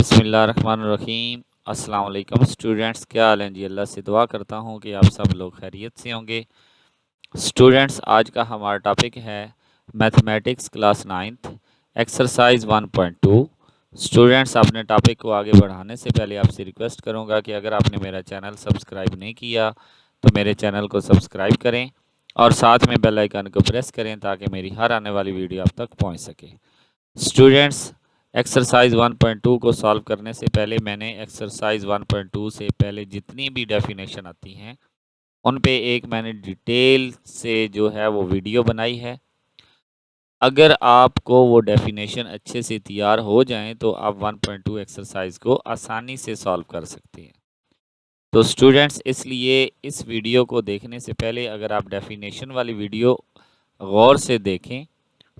बिस्मिल्लाहिर्रहमानिर्रहीम। अस्सलाम वालेकुम स्टूडेंट्स, क्या हाल हैं जी। अल्लाह से दुआ करता हूँ कि आप सब लोग खैरियत से होंगे। स्टूडेंट्स, आज का हमारा टॉपिक है mathematics class 9th exercise 1.2। Students, अपने टॉपिक को आगे बढ़ाने से पहले आपसे रिक्वेस्ट करूँगा कि अगर आपने मेरा चैनल सब्सक्राइब नहीं किया तो मेरे चैनल को सब्सक्राइब करें और साथ में बेल आइकन को प्रेस करें ताकि मेरी हर आने वाली वीडियो आप तक पहुँच सके। स्टूडेंट्स, एक्सरसाइज 1.2 को सॉल्व करने से पहले मैंने एक्सरसाइज 1.2 से पहले जितनी भी डेफिनेशन आती हैं उन पे एक मैंने डिटेल से जो है वो वीडियो बनाई है। अगर आपको वो डेफिनेशन अच्छे से तैयार हो जाएं तो आप 1.2 एक्सरसाइज को आसानी से सॉल्व कर सकते हैं। तो स्टूडेंट्स, इसलिए इस वीडियो को देखने से पहले अगर आप डेफिनेशन वाली वीडियो गौर से देखें,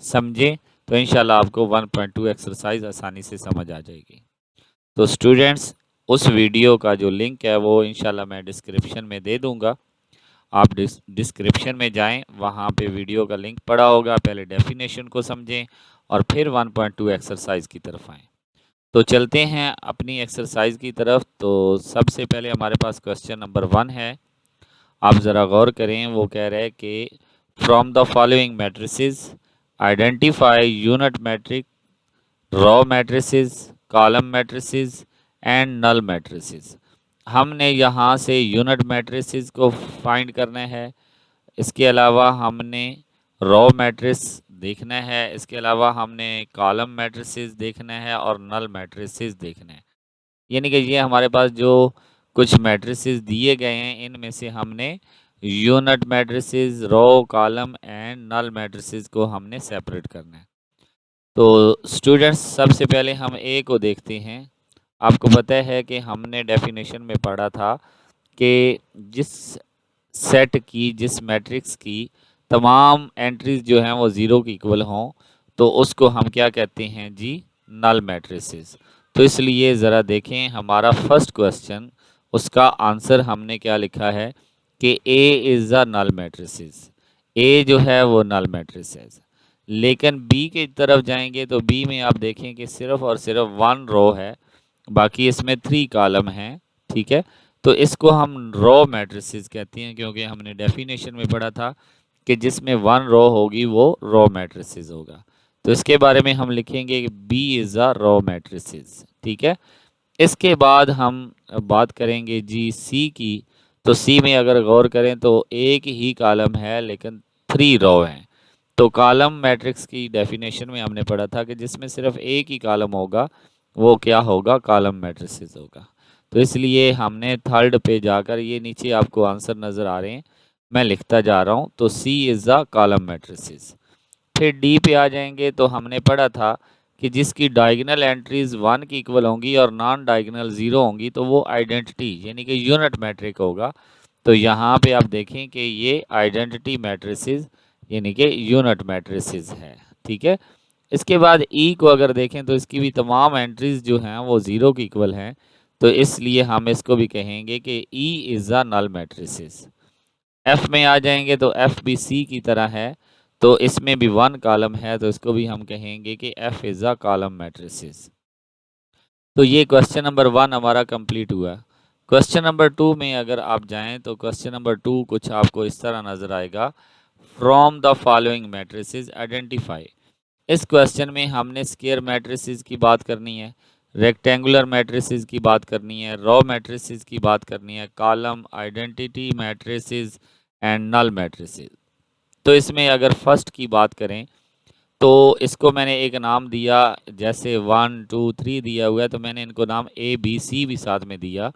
समझें, तो इंशाल्लाह आपको 1.2 एक्सरसाइज आसानी से समझ आ जाएगी। तो स्टूडेंट्स, उस वीडियो का जो लिंक है वो इंशाल्लाह मैं डिस्क्रिप्शन में दे दूंगा। आप डिस्क्रिप्शन में जाएं, वहाँ पे वीडियो का लिंक पड़ा होगा। पहले डेफिनेशन को समझें और फिर 1.2 एक्सरसाइज की तरफ आएँ। तो चलते हैं अपनी एक्सरसाइज की तरफ। तो सबसे पहले हमारे पास क्वेश्चन नंबर 1 है। आप ज़रा गौर करें, वो कह रहे हैं कि from the following matrices identify unit matrix, row matrices, column matrices and null matrices. हमने यहाँ से यूनिट मैट्रिसेस को फाइंड करना है। इसके अलावा हमने रॉ मैट्रिक्स देखना है। इसके अलावा हमने कॉलम मैट्रिसेस देखना है और नल मैट्रिसेस देखना है। यानी कि ये हमारे पास जो कुछ मैट्रिसेस दिए गए हैं इनमें से हमने unit matrices, row, column and null matrices को हमने सेपरेट करना है। तो स्टूडेंट्स, सबसे पहले हम ए को देखते हैं। आपको पता है कि हमने डेफिनेशन में पढ़ा था कि जिस सेट की, जिस मैट्रिक्स की तमाम एंट्रीज जो हैं वो ज़ीरो की इक्वल हों तो उसको हम क्या कहते हैं जी, नल मैट्रिसेस। तो इसलिए ज़रा देखें हमारा फर्स्ट क्वेश्चन, उसका आंसर हमने क्या लिखा है कि A is the null matrices. A जो है वो नल मैट्रिक्स है। लेकिन बी की तरफ जाएंगे तो बी में आप देखें कि सिर्फ और सिर्फ 1 रो है, बाकी इसमें 3 कॉलम हैं। ठीक है, तो इसको हम रो मैट्रिसेस कहते हैं क्योंकि हमने डेफिनेशन में पढ़ा था कि जिसमें 1 रो होगी वो रो मैट्रिसेस होगा। तो इसके बारे में हम लिखेंगे कि B is a row matrices. ठीक है, इसके बाद हम बात करेंगे जी सी की। तो सी में अगर गौर करें तो एक ही कॉलम है लेकिन 3 रो हैं। तो कॉलम मैट्रिक्स की डेफिनेशन में हमने पढ़ा था कि जिसमें सिर्फ एक ही कॉलम होगा वो क्या होगा, कॉलम मैट्रिसेस होगा। तो इसलिए हमने थर्ड पे जाकर, ये नीचे आपको आंसर नज़र आ रहे हैं, मैं लिखता जा रहा हूँ। तो सी इज़ द कॉलम मैट्रिसेस। फिर डी पे आ जाएंगे तो हमने पढ़ा था कि जिसकी डायगोनल एंट्रीज 1 की इक्वल होंगी और नॉन डायगोनल 0 होंगी तो वो आइडेंटिटी यानी कि यूनिट मैट्रिक होगा। तो यहाँ पे आप देखें कि ये आइडेंटिटी मैट्रिसेस यानी कि यूनिट मैट्रिसेस है। ठीक है, इसके बाद ई को अगर देखें तो इसकी भी तमाम एंट्रीज जो हैं वो 0 की इक्वल हैं। तो इसलिए हम इसको भी कहेंगे कि E is a null matrices. F में आ जाएंगे तो एफ भी सी की तरह है, तो इसमें भी 1 कॉलम है, तो इसको भी हम कहेंगे कि F is a column matrices. तो ये क्वेश्चन नंबर 1 हमारा कंप्लीट हुआ। क्वेश्चन नंबर 2 में अगर आप जाएं तो क्वेश्चन नंबर 2 कुछ आपको इस तरह नज़र आएगा, from the following matrices identify. इस क्वेश्चन में हमने स्क्वायर मैट्रिसेस की बात करनी है, रेक्टेंगुलर मैट्रिसेस की बात करनी है, रॉ मैट्रिसेस की बात करनी है, column, identity matrices and null matrices. तो इसमें अगर फर्स्ट की बात करें तो इसको मैंने एक नाम दिया, जैसे 1 2 3 दिया हुआ है तो मैंने इनको नाम ए बी सी भी साथ में दिया।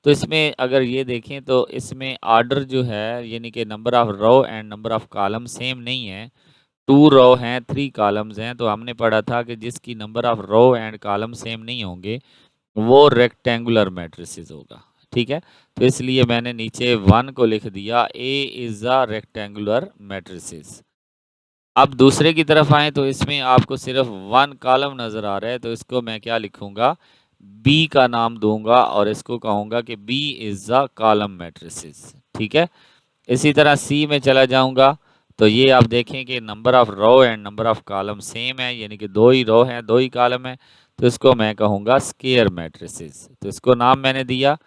तो इसमें अगर ये देखें तो इसमें आर्डर जो है यानी कि number of row and number of column same नहीं है। 2 रो हैं, 3 कॉलम्स हैं। तो हमने पढ़ा था कि जिसकी number of row and column same नहीं होंगे वो रेक्टेंगुलर मैट्रिसेस होगा। ठीक है, तो इसलिए मैंने नीचे 1 को लिख दिया, A is a rectangular matrices. अब दूसरे की तरफ आएँ तो इसमें आपको सिर्फ 1 कॉलम नज़र आ रहा है, तो इसको मैं क्या लिखूँगा, बी का नाम दूँगा और इसको कहूँगा कि B is a column matrices. ठीक है, इसी तरह सी में चला जाऊँगा तो ये आप देखें कि number of row and number of column same है, यानी कि 2 ही रो हैं, 2 ही कॉलम है। तो इसको मैं कहूँगा स्केयर मैट्रिसेस। तो इसको नाम मैंने दिया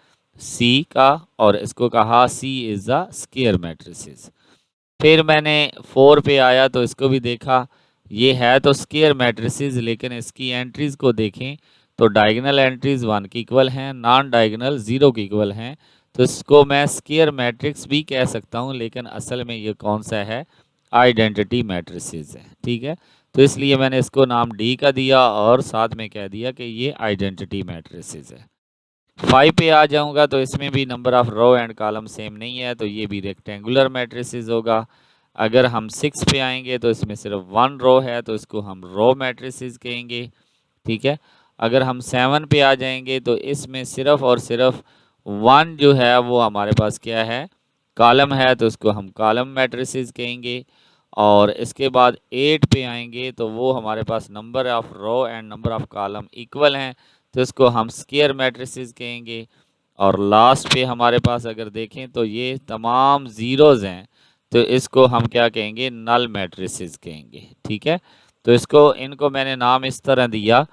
सी का और इसको कहा सी इज़ द स्केयर मैट्रिसेस। फिर मैंने 4 पे आया तो इसको भी देखा, ये है तो स्केयर मैट्रिसेस लेकिन इसकी एंट्रीज को देखें तो डायगोनल एंट्रीज 1 की इक्वल हैं, नॉन डायगोनल 0 की इक्वल हैं। तो इसको मैं स्केयर मैट्रिक्स भी कह सकता हूँ, लेकिन असल में ये कौन सा है, आइडेंटिटी मैट्रिसेस है। ठीक है, तो इसलिए मैंने इसको नाम डी का दिया और साथ में कह दिया कि ये आइडेंटिटी मैट्रिसेस है। 5 पे आ जाऊंगा तो इसमें भी number of row and column same नहीं है, तो ये भी रेक्टेंगुलर मैट्रिसेस होगा। अगर हम 6 पे आएंगे तो इसमें सिर्फ 1 रो है, तो इसको हम रो मैट्रिसेस कहेंगे। ठीक है, अगर हम 7 पे आ जाएंगे तो इसमें सिर्फ और सिर्फ 1 जो है वो हमारे पास क्या है, कॉलम है, तो इसको हम कॉलम मैट्रिसेस कहेंगे। और इसके बाद 8 पे आएंगे तो वो हमारे पास number of row and number of column equal हैं, तो इसको हम स्केयर मैट्रिसेस कहेंगे। और लास्ट पे हमारे पास अगर देखें तो ये तमाम ज़ीरोज़ हैं, तो इसको हम क्या कहेंगे, नल मैट्रिसेस कहेंगे। ठीक है, तो इसको इनको मैंने नाम इस तरह दिया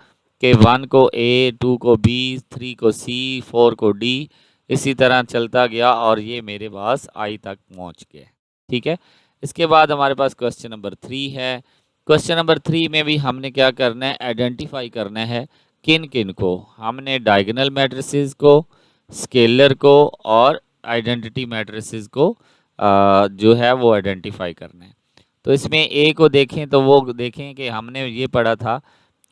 कि 1 को ए, 2 को बी, 3 को सी, 4 को डी, इसी तरह चलता गया और ये मेरे पास आई तक पहुंच गए। ठीक है, इसके बाद हमारे पास क्वेश्चन नंबर 3 है। क्वेश्चन नंबर 3 में भी हमने क्या करना है, आइडेंटिफाई करना है किन किन को, हमने डायगोनल मैट्रिसेस को, स्केलर को और आइडेंटिटी मैट्रिसेस को जो है वो आइडेंटिफाई करना है। तो इसमें ए को देखें तो वो देखें कि हमने ये पढ़ा था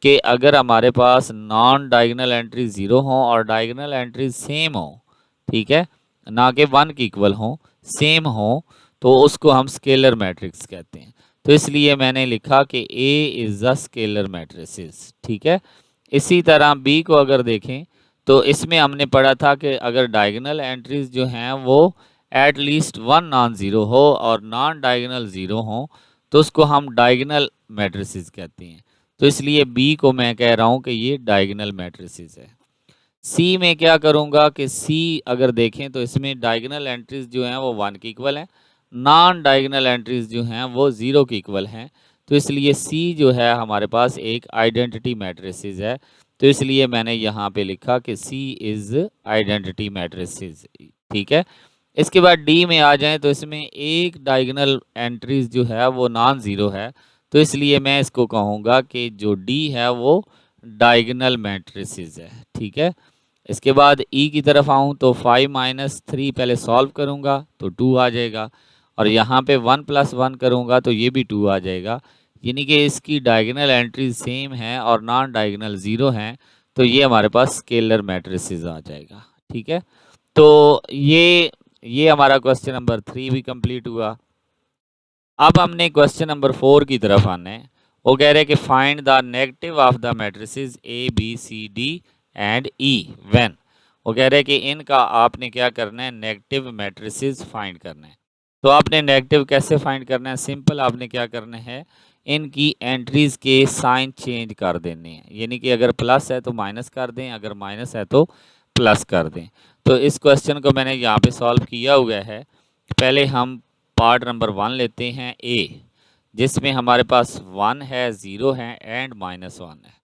कि अगर हमारे पास नॉन डायगोनल एंट्री 0 हो और डायगोनल एंट्री सेम हो, ठीक है, ना कि 1 की इक्वल हो, सेम हो, तो उसको हम स्केलर मैट्रिक्स कहते हैं। तो इसलिए मैंने लिखा कि A is the scalar matrices. ठीक है, इसी तरह बी को अगर देखें तो इसमें हमने पढ़ा था कि अगर डायगोनल एंट्रीज जो हैं वो एट लीस्ट 1 नॉन ज़ीरो हो और नॉन डायगोनल 0 हो, तो उसको हम डायगोनल मैट्रिसेस कहते हैं। तो इसलिए बी को मैं कह रहा हूँ कि ये डायगोनल मैट्रिसेस है। सी में क्या करूँगा कि सी अगर देखें तो इसमें डायगोनल एंट्रीज जो हैं वो 1 की इक्वल हैं, नॉन डायगोनल एंट्रीज जो हैं वो 0 की इक्वल हैं। तो इसलिए सी जो है हमारे पास एक आइडेंटिटी मैट्रिसेस है। तो इसलिए मैंने यहाँ पे लिखा कि सी इज़ आइडेंटिटी मैट्रिसेस। ठीक है, इसके बाद डी में आ जाएं तो इसमें एक डायगोनल एंट्रीज जो है वो नॉन ज़ीरो है, तो इसलिए मैं इसको कहूँगा कि जो डी है वो डायगोनल मैट्रिसेस है। ठीक है, इसके बाद ई की तरफ आऊँ तो 5 माइनस 3 पहले सॉल्व करूँगा तो 2 आ जाएगा, और यहाँ पे 1 प्लस 1 करूँगा तो ये भी 2 आ जाएगा, यानी कि इसकी डायगोनल एंट्रीज सेम है और नॉन डायगोनल 0 हैं, तो ये हमारे पास स्केलर मैट्रिसेस आ जाएगा। ठीक है, तो ये हमारा क्वेश्चन नंबर 3 भी कंप्लीट हुआ। अब हमने क्वेश्चन नंबर 4 की तरफ आना है। वो कह रहे हैं कि find the negative of the matrices A B C D and E when. वो कह रहे हैं कि इनका आपने क्या करना है, नेगेटिव मैट्रिसेस फाइंड करना है। तो आपने नेगेटिव कैसे फाइंड करना है, सिंपल आपने क्या करना है, इनकी एंट्रीज के साइन चेंज कर देने हैं, यानी कि अगर प्लस है तो माइनस कर दें, अगर माइनस है तो प्लस कर दें। तो इस क्वेश्चन को मैंने यहाँ पे सॉल्व किया हुआ है। पहले हम पार्ट नंबर 1 लेते हैं ए, जिसमें हमारे पास 1 है, 0 है एंड -1 है।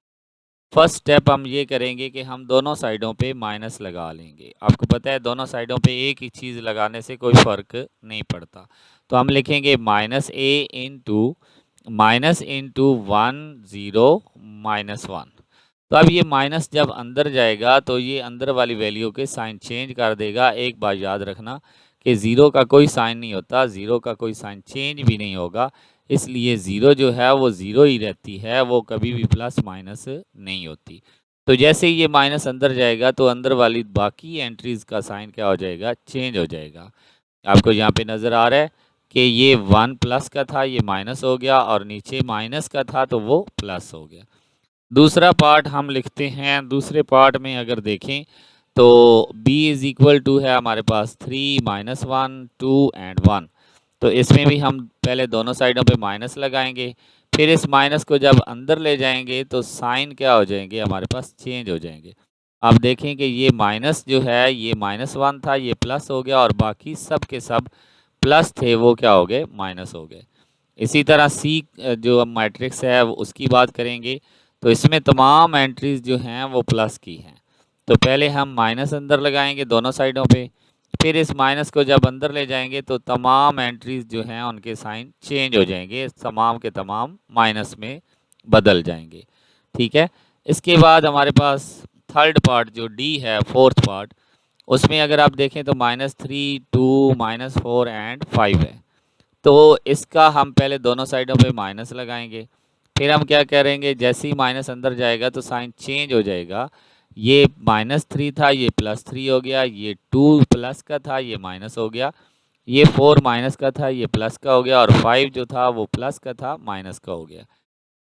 फर्स्ट स्टेप हम ये करेंगे कि हम दोनों साइडों पे माइनस लगा लेंगे। आपको पता है दोनों साइडों पे एक ही चीज़ लगाने से कोई फ़र्क नहीं पड़ता। तो हम लिखेंगे माइनस इंटू 1 0 -1। तो अब ये माइनस जब अंदर जाएगा तो ये अंदर वाली वैल्यू के साइन चेंज कर देगा। एक बात याद रखना कि ज़ीरो का कोई साइन नहीं होता, ज़ीरो का कोई साइन चेंज भी नहीं होगा, इसलिए ज़ीरो जो है वो ज़ीरो ही रहती है, वो कभी भी प्लस माइनस नहीं होती। तो जैसे ही ये माइनस अंदर जाएगा तो अंदर वाली बाकी एंट्रीज़ का साइन क्या हो जाएगा, चेंज हो जाएगा। आपको यहाँ पे नज़र आ रहा है कि ये 1 प्लस का था, ये माइनस हो गया, और नीचे माइनस का था तो वो प्लस हो गया। दूसरा पार्ट हम लिखते हैं। दूसरे पार्ट में अगर देखें तो b इज़ इक्वल टू है हमारे पास 3 -1 2 एंड 1। तो इसमें भी हम पहले दोनों साइडों पे माइनस लगाएंगे, फिर इस माइनस को जब अंदर ले जाएंगे तो साइन क्या हो जाएंगे, हमारे पास चेंज हो जाएंगे। आप देखें कि ये माइनस जो है ये -1 था, ये प्लस हो गया, और बाकी सब के सब प्लस थे वो क्या हो गए, माइनस हो गए। इसी तरह सी जो मैट्रिक्स है उसकी बात करेंगे तो इसमें तमाम एंट्रीज जो हैं वो प्लस की हैं। तो पहले हम माइनस अंदर लगाएंगे दोनों साइडों पे, फिर इस माइनस को जब अंदर ले जाएंगे तो तमाम एंट्रीज जो हैं उनके साइन चेंज हो जाएंगे, तमाम के तमाम माइनस में बदल जाएंगे। ठीक है, इसके बाद हमारे पास थर्ड पार्ट जो डी है, फोर्थ पार्ट, उसमें अगर आप देखें तो -3, 2, -4 एंड 5 है। तो इसका हम पहले दोनों साइडों पे माइनस लगाएंगे, फिर हम क्या करेंगे, जैसे ही माइनस अंदर जाएगा तो साइन चेंज हो जाएगा। ये -3 था, ये +3 हो गया, ये 2 प्लस का था, ये माइनस हो गया, ये 4 माइनस का था, ये प्लस का हो गया, और 5 जो था वो प्लस का था, माइनस का हो गया।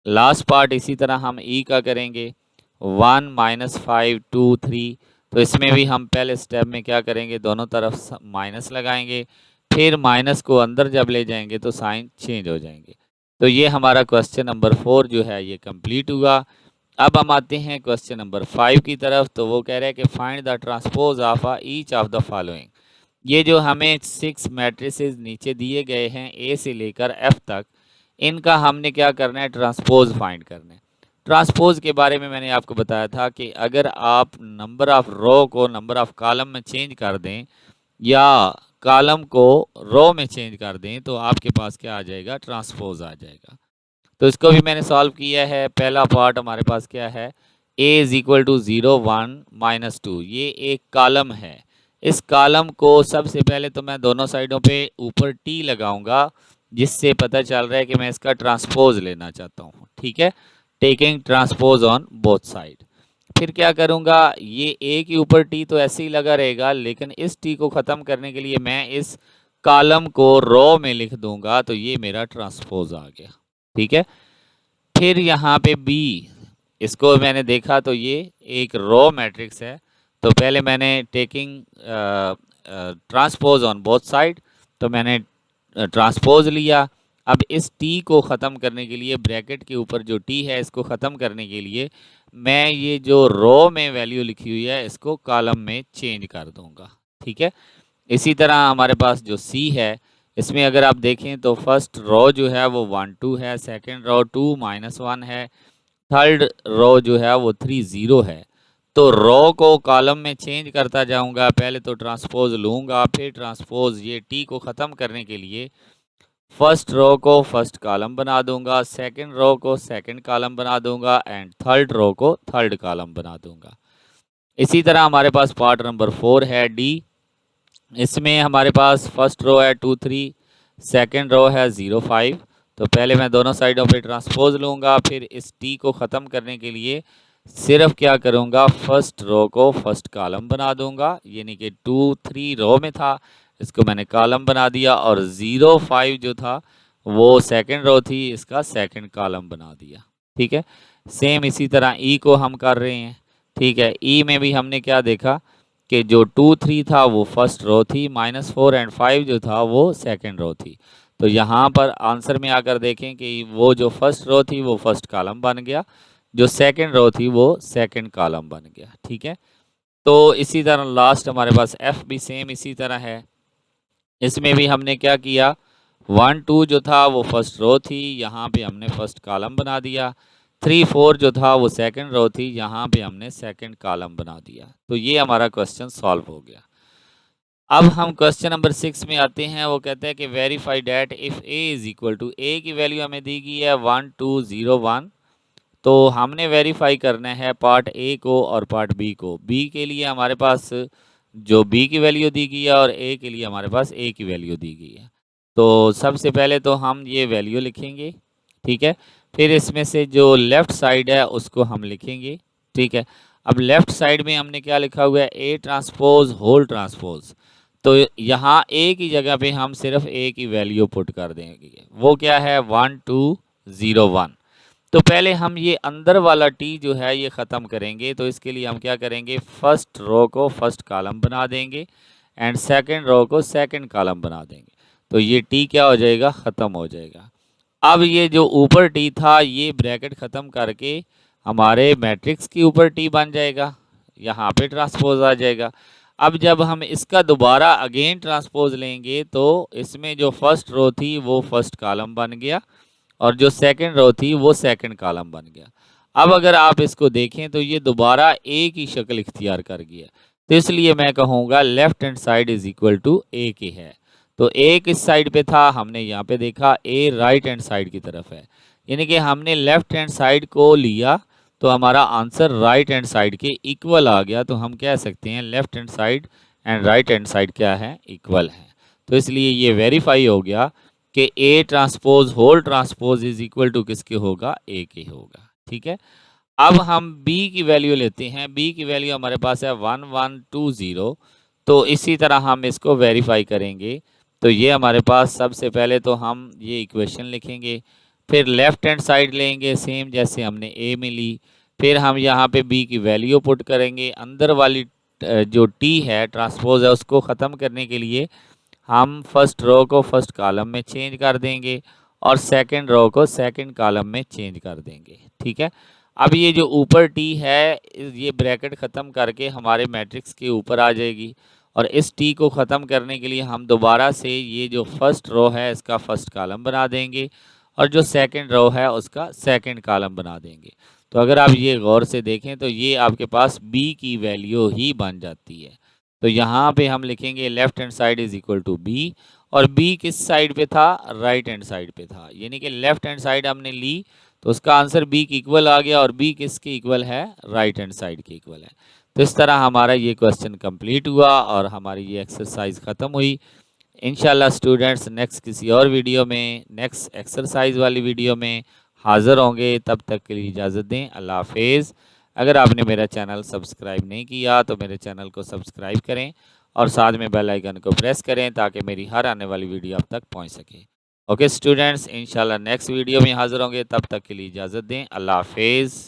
लास्ट पार्ट इसी तरह हम ई का करेंगे, 1 -5 2 3। तो इसमें भी हम पहले स्टेप में क्या करेंगे, दोनों तरफ माइनस लगाएंगे, फिर माइनस को अंदर जब ले जाएंगे तो साइन चेंज हो जाएंगे। तो ये हमारा क्वेश्चन नंबर 4 जो है ये कंप्लीट हुआ। अब हम आते हैं क्वेश्चन नंबर 5 की तरफ। तो वो कह रहा है कि find the transpose of each of the following. ये जो हमें 6 मैट्रिसेस नीचे दिए गए हैं ए से लेकर एफ तक, इनका हमने क्या करना है, ट्रांसपोज फाइंड करना है। ट्रांसपोज के बारे में मैंने आपको बताया था कि अगर आप नंबर ऑफ रो को नंबर ऑफ कॉलम में चेंज कर दें या कॉलम को रो में चेंज कर दें तो आपके पास क्या आ जाएगा, ट्रांसपोज आ जाएगा। तो इसको भी मैंने सॉल्व किया है। पहला पार्ट हमारे पास क्या है, a इज इक्वल टू 0 1 -2, ये एक कॉलम है। इस कॉलम को सबसे पहले तो मैं दोनों साइडों पे ऊपर टी लगाऊंगा, जिससे पता चल रहा है कि मैं इसका ट्रांसपोज लेना चाहता हूँ। ठीक है, taking transpose on both side. फिर क्या करूँगा, ये ए के ऊपर टी तो ऐसे ही लगा रहेगा, लेकिन इस टी को ख़त्म करने के लिए मैं इस कॉलम को रो में लिख दूंगा, तो ये मेरा ट्रांसपोज आ गया। ठीक है, फिर यहाँ पे बी, इसको मैंने देखा तो ये एक रो मैट्रिक्स है। तो पहले मैंने taking transpose on both side, तो मैंने ट्रांसपोज लिया। अब इस टी को ख़त्म करने के लिए ब्रैकेट के ऊपर जो टी है इसको ख़त्म करने के लिए मैं ये जो रो में वैल्यू लिखी हुई है इसको कॉलम में चेंज कर दूंगा। ठीक है, इसी तरह हमारे पास जो सी है, इसमें अगर आप देखें तो फर्स्ट रो जो है वो 1 2 है, सेकंड रो 2 -1 है, थर्ड रो जो है वो 3 0 है। तो रो को कॉलम में चेंज करता जाऊंगा, पहले तो ट्रांसपोज लूंगा, फिर ट्रांसपोज ये टी को ख़त्म करने के लिए फर्स्ट रो को फर्स्ट कॉलम बना दूंगा, सेकंड रो को सेकंड कॉलम बना दूंगा एंड थर्ड रो को थर्ड कॉलम बना दूंगा। इसी तरह हमारे पास पार्ट नंबर 4 है डी। इसमें हमारे पास फर्स्ट रो है 2 3, सेकंड रो है 0 5। तो पहले मैं दोनों साइडों पे ट्रांसपोज लूँगा, फिर इस टी को ख़त्म करने के लिए सिर्फ क्या करूँगा, फर्स्ट रो को फर्स्ट कॉलम बना दूंगा, यानी कि 2 3 रो में था, इसको मैंने कॉलम बना दिया, और 0 5 जो था वो सेकंड रो थी, इसका सेकंड कॉलम बना दिया। ठीक है, सेम इसी तरह ई को हम कर रहे हैं। ठीक है, ई में भी हमने क्या देखा कि जो 2 3 था वो फर्स्ट रो थी, -4 एंड 5 जो था वो सेकंड रो थी। तो यहाँ पर आंसर में आकर देखें कि वो जो फर्स्ट रो थी वो फर्स्ट कॉलम बन गया, जो सेकंड रो थी वो सेकंड कॉलम बन गया। ठीक है, तो इसी तरह लास्ट हमारे पास एफ भी सेम इसी तरह है। इसमें भी हमने क्या किया, 1 2 जो था वो फर्स्ट रो थी, यहाँ पे हमने फर्स्ट कॉलम बना दिया। 3 4 जो था वो सेकंड रो थी, यहाँ पे हमने सेकंड कॉलम बना दिया। तो ये हमारा क्वेश्चन सॉल्व हो गया। अब हम क्वेश्चन नंबर 6 में आते हैं। वो कहते हैं कि verify that if A is equal to, A की वैल्यू हमें दी गई है 1 2 0 1। तो हमने वेरीफाई करना है पार्ट ए को और पार्ट बी को। बी के लिए हमारे पास जो बी की वैल्यू दी गई है और ए के लिए हमारे पास ए की वैल्यू दी गई है। तो सबसे पहले तो हम ये वैल्यू लिखेंगे। ठीक है, फिर इसमें से जो लेफ़्ट साइड है उसको हम लिखेंगे। ठीक है, अब लेफ़्ट साइड में हमने क्या लिखा हुआ है, ए ट्रांसपोज होल ट्रांसपोज। तो यहाँ ए की जगह पे हम सिर्फ ए की वैल्यू पुट कर देंगे, वो क्या है 1 2 0 1। तो पहले हम ये अंदर वाला टी जो है ये ख़त्म करेंगे। तो इसके लिए हम क्या करेंगे, फर्स्ट रो को फर्स्ट कॉलम बना देंगे एंड सेकंड रो को सेकंड कॉलम बना देंगे। तो ये टी क्या हो जाएगा, ख़त्म हो जाएगा। अब ये जो ऊपर टी था ये ब्रैकेट ख़त्म करके हमारे मैट्रिक्स के ऊपर टी बन जाएगा, यहाँ पे ट्रांसपोज आ जाएगा। अब जब हम इसका दोबारा अगेन ट्रांसपोज लेंगे तो इसमें जो फर्स्ट रो थी वो फर्स्ट कॉलम बन गया और जो सेकंड रो थी वो सेकंड कॉलम बन गया। अब अगर आप इसको देखें तो ये दोबारा ए की शक्ल इख्तियार कर गया, तो इसलिए मैं कहूँगा left hand side is equal to A के है। तो ए किस साइड पे था, हमने यहाँ पे देखा ए राइट हैंड साइड की तरफ है, यानी कि हमने लेफ्ट हैंड साइड को लिया तो हमारा आंसर राइट हैंड साइड के इक्वल आ गया। तो हम कह सकते हैं left hand side and right hand side क्या है, इक्वल है। तो इसलिए ये वेरीफाई हो गया कि A transpose whole transpose is equal to किसके होगा, ए के होगा। ठीक है, अब हम b की वैल्यू लेते हैं। b की वैल्यू हमारे पास है 1120। तो इसी तरह हम इसको वेरीफाई करेंगे। तो ये हमारे पास सबसे पहले तो हम ये इक्वेशन लिखेंगे, फिर लेफ्ट हैंड साइड लेंगे सेम जैसे हमने a में ली, फिर हम यहाँ पे b की वैल्यू पुट करेंगे। अंदर वाली जो t है ट्रांसपोज है उसको ख़त्म करने के लिए हम फर्स्ट रो को फर्स्ट कॉलम में चेंज कर देंगे और सेकंड रो को सेकंड कॉलम में चेंज कर देंगे। ठीक है, अब ये जो ऊपर टी है ये ब्रैकेट ख़त्म करके हमारे मैट्रिक्स के ऊपर आ जाएगी और इस टी को ख़त्म करने के लिए हम दोबारा से ये जो फर्स्ट रो है इसका फर्स्ट कॉलम बना देंगे और जो सेकंड रो है उसका सेकंड कॉलम बना देंगे। तो अगर आप ये गौर से देखें तो ये आपके पास बी की वैल्यू ही बन जाती है। तो यहाँ पे हम लिखेंगे left hand side is equal to B, और बी किस साइड पे था, राइट हैंड साइड पे था, यानी कि लेफ्ट हैंड साइड हमने ली तो उसका आंसर बी के इक्वल आ गया और बी किसके इक्वल है, राइट हैंड साइड के इक्वल है। तो इस तरह हमारा ये क्वेश्चन कंप्लीट हुआ और हमारी ये एक्सरसाइज ख़त्म हुई। इंशाल्लाह स्टूडेंट्स नेक्स्ट किसी और वीडियो में, नेक्स्ट एक्सरसाइज वाली वीडियो में हाज़िर होंगे। तब तक के लिए इजाज़त दें, अल्लाह हाफिज़। अगर आपने मेरा चैनल सब्सक्राइब नहीं किया तो मेरे चैनल को सब्सक्राइब करें और साथ में बेल आइकन को प्रेस करें ताकि मेरी हर आने वाली वीडियो आप तक पहुंच सके। ओके स्टूडेंट्स, इंशाल्लाह नेक्स्ट वीडियो में हाज़िर होंगे। तब तक के लिए इजाज़त दें, अल्लाह हाफिज़।